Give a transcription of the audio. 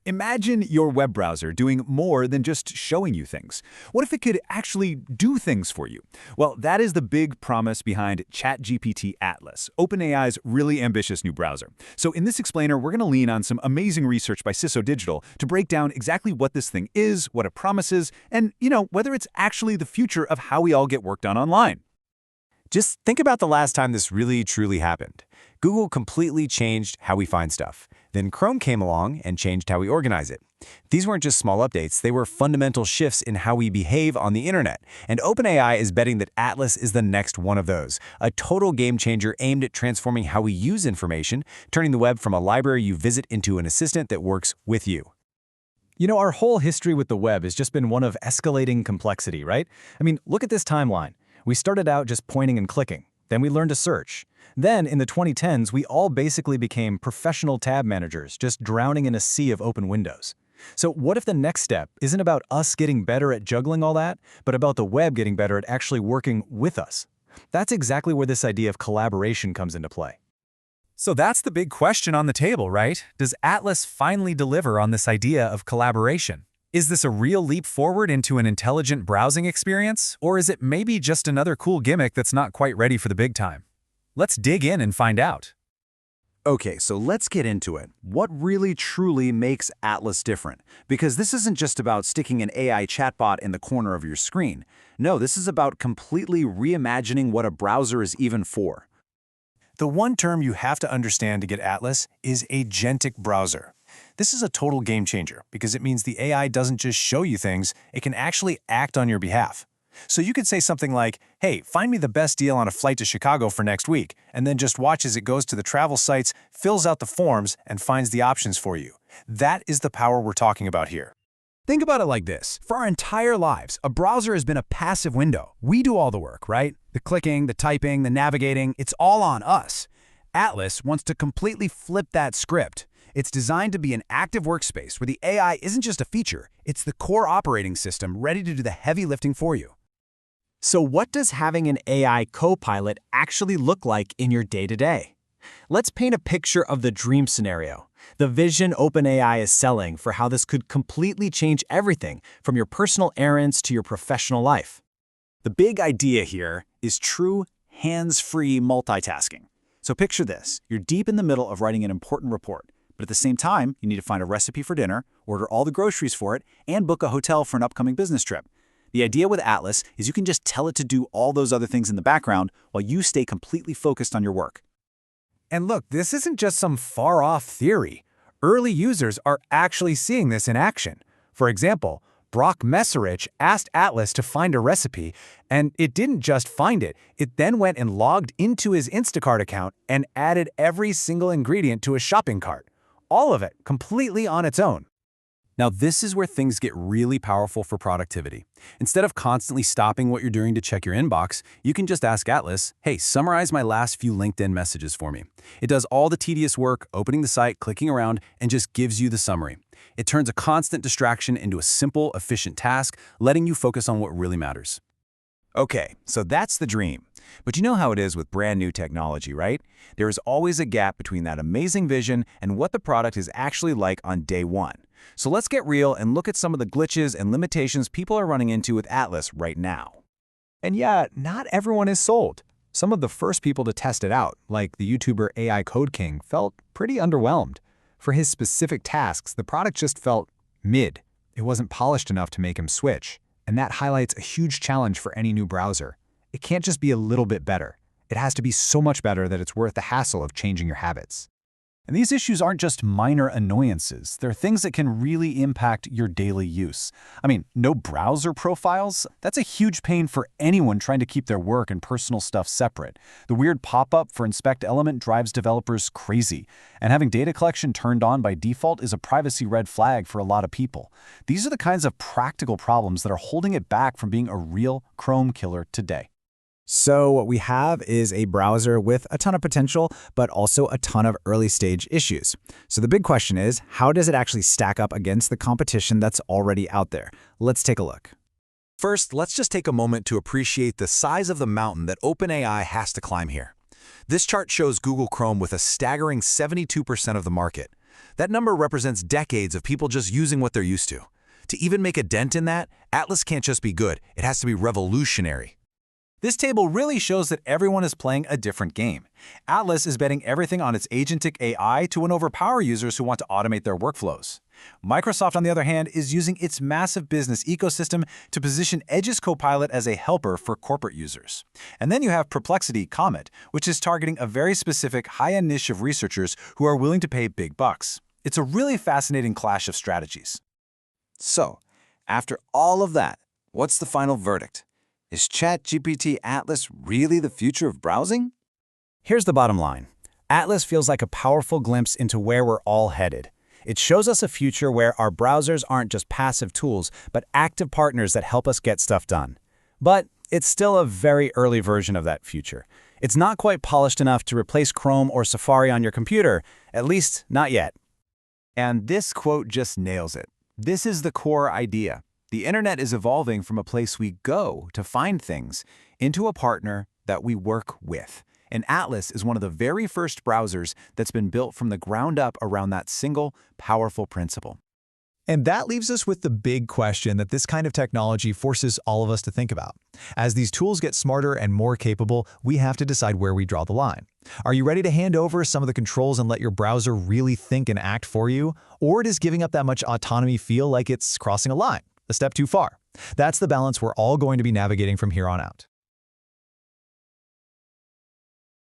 Imagine your web browser doing more than just showing you things. What if it could actually do things for you? Well, that is the big promise behind ChatGPT Atlas, OpenAI's really ambitious new browser. So in this explainer, we're going to lean on some amazing research by Sisso Digital to break down exactly what this thing is, what it promises, and, whether it's actually the future of how we all get work done online. Just think about the last time this really, truly happened. Google completely changed how we find stuff. Then Chrome came along and changed how we organize it. These weren't just small updates, they were fundamental shifts in how we behave on the internet. And OpenAI is betting that Atlas is the next one of those, a total game changer aimed at transforming how we use information, turning the web from a library you visit into an assistant that works with you. Our whole history with the web has just been one of escalating complexity, right? Look at this timeline. We started out just pointing and clicking. Then we learned to search. Then, in the 2010s, we all basically became professional tab managers, just drowning in a sea of open windows. So what if the next step isn't about us getting better at juggling all that, but about the web getting better at actually working with us? That's exactly where this idea of collaboration comes into play. So that's the big question on the table, right? Does Atlas finally deliver on this idea of collaboration? Is this a real leap forward into an intelligent browsing experience, or is it maybe just another cool gimmick that's not quite ready for the big time? Let's dig in and find out. Okay, so let's get into it. What really truly makes Atlas different? Because this isn't just about sticking an AI chatbot in the corner of your screen. No, this is about completely reimagining what a browser is even for. The one term you have to understand to get Atlas is agentic browser. This is a total game changer because it means the AI doesn't just show you things, it can actually act on your behalf. So you could say something like, hey, find me the best deal on a flight to Chicago for next week, and then just watch as it goes to the travel sites, fills out the forms, and finds the options for you. That is the power we're talking about here. Think about it like this. For our entire lives, a browser has been a passive window. We do all the work, right? The clicking, the typing, the navigating, it's all on us. Atlas wants to completely flip that script. It's designed to be an active workspace where the AI isn't just a feature, it's the core operating system ready to do the heavy lifting for you. So what does having an AI co-pilot actually look like in your day-to-day? Let's paint a picture of the dream scenario, the vision OpenAI is selling for how this could completely change everything from your personal errands to your professional life. The big idea here is true hands-free multitasking. So picture this, you're deep in the middle of writing an important report, but at the same time, you need to find a recipe for dinner, order all the groceries for it, and book a hotel for an upcoming business trip. The idea with Atlas is you can just tell it to do all those other things in the background while you stay completely focused on your work. And look, this isn't just some far-off theory. Early users are actually seeing this in action. For example, Brock Messerich asked Atlas to find a recipe, and it didn't just find it. It then went and logged into his Instacart account and added every single ingredient to his shopping cart. All of it completely on its own. Now, this is where things get really powerful for productivity. Instead of constantly stopping what you're doing to check your inbox, you can just ask Atlas, hey, summarize my last few LinkedIn messages for me. It does all the tedious work, opening the site, clicking around, and just gives you the summary. It turns a constant distraction into a simple, efficient task, letting you focus on what really matters. Okay, so that's the dream. But you know how it is with brand new technology, right? There is always a gap between that amazing vision and what the product is actually like on day one. So let's get real and look at some of the glitches and limitations people are running into with Atlas right now. And yeah, not everyone is sold. Some of the first people to test it out, like the YouTuber AI Code King, felt pretty underwhelmed. For his specific tasks, the product just felt mid. It wasn't polished enough to make him switch. And that highlights a huge challenge for any new browser. It can't just be a little bit better. It has to be so much better that it's worth the hassle of changing your habits. And these issues aren't just minor annoyances. They're things that can really impact your daily use. No browser profiles? That's a huge pain for anyone trying to keep their work and personal stuff separate. The weird pop-up for Inspect Element drives developers crazy. And having data collection turned on by default is a privacy red flag for a lot of people. These are the kinds of practical problems that are holding it back from being a real Chrome killer today. So what we have is a browser with a ton of potential, but also a ton of early-stage issues. So the big question is, how does it actually stack up against the competition that's already out there? Let's take a look. First, let's just take a moment to appreciate the size of the mountain that OpenAI has to climb here. This chart shows Google Chrome with a staggering 72% of the market. That number represents decades of people just using what they're used to. To even make a dent in that, Atlas can't just be good, it has to be revolutionary. This table really shows that everyone is playing a different game. Atlas is betting everything on its agentic AI to win over power users who want to automate their workflows. Microsoft, on the other hand, is using its massive business ecosystem to position Edge's Copilot as a helper for corporate users. And then you have Perplexity Comet, which is targeting a very specific high-end niche of researchers who are willing to pay big bucks. It's a really fascinating clash of strategies. So, after all of that, what's the final verdict? Is ChatGPT Atlas really the future of browsing? Here's the bottom line. Atlas feels like a powerful glimpse into where we're all headed. It shows us a future where our browsers aren't just passive tools, but active partners that help us get stuff done. But it's still a very early version of that future. It's not quite polished enough to replace Chrome or Safari on your computer, at least not yet. And this quote just nails it. This is the core idea. The internet is evolving from a place we go to find things into a partner that we work with. And Atlas is one of the very first browsers that's been built from the ground up around that single, powerful principle. And that leaves us with the big question that this kind of technology forces all of us to think about. As these tools get smarter and more capable, we have to decide where we draw the line. Are you ready to hand over some of the controls and let your browser really think and act for you? Or does giving up that much autonomy feel like it's crossing a line, a step too far? That's the balance we're all going to be navigating from here on out.